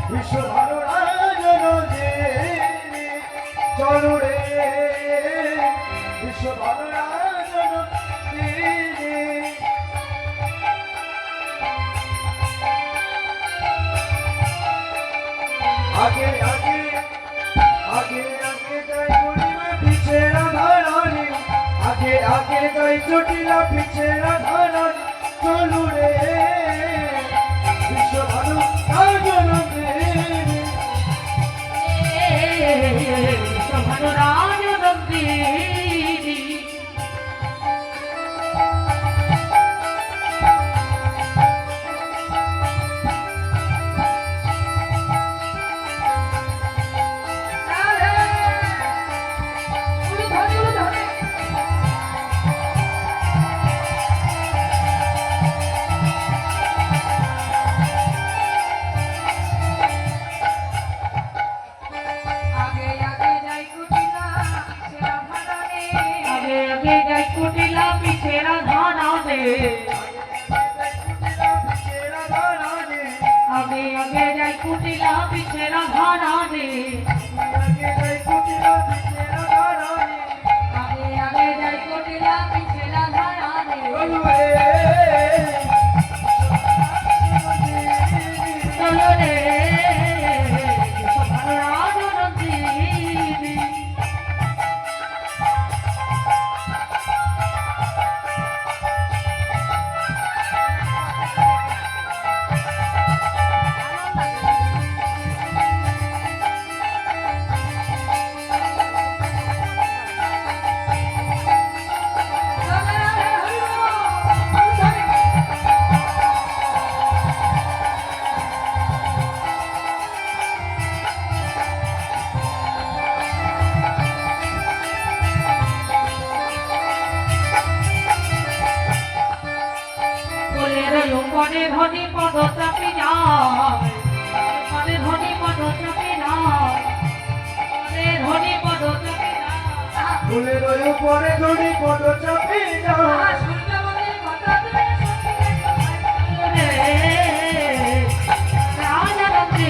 বিশ্ব ভালো রাজনে চলো রে বিশ্ব ভালো রাজনে আগে আগে আগে আগে যাই গরিব পিছে রাধারানী আগে আগে যাই জটিলা পিছে রাধারানী চলো রে বিশ্ব ভালো রাজনে বিশ্ব ভালো রাজনে কুটিলা পিছেরা ধানা দে আগে আগে যাই কুটিলা পিছেরা ধানা দে আগে আগে যাই কুটিলা পিছেরা ধানা দে চলো রে মনে ধনী পদ চাপি যায় মনে ধনী পদ চাপি যায় মনে ধনী পদ চাপি যায় ফুলের উপরে ধনী পদ চাপি যায় সূর্যমণির কথা তুমি শুনতে রাজনন্দে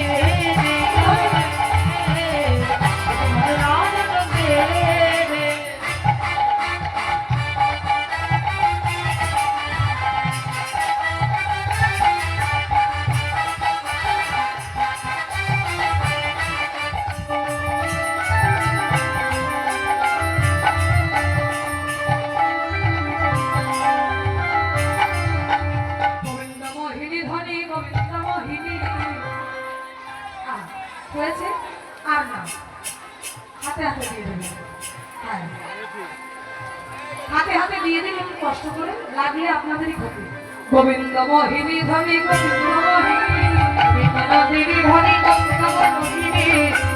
হয়েছে আর না হাতে হাতে দিয়ে দেবেন হ্যাঁ হাতে হাতে দিয়ে দিন একটু কষ্ট করে লাগলে আপনাদেরই ক্ষতি গোবিন্দ মোহিনী ধনী গোবিন্দ মোহিনী গোবিন্দ দেবী ধনী গোবিন্দ মোহিনী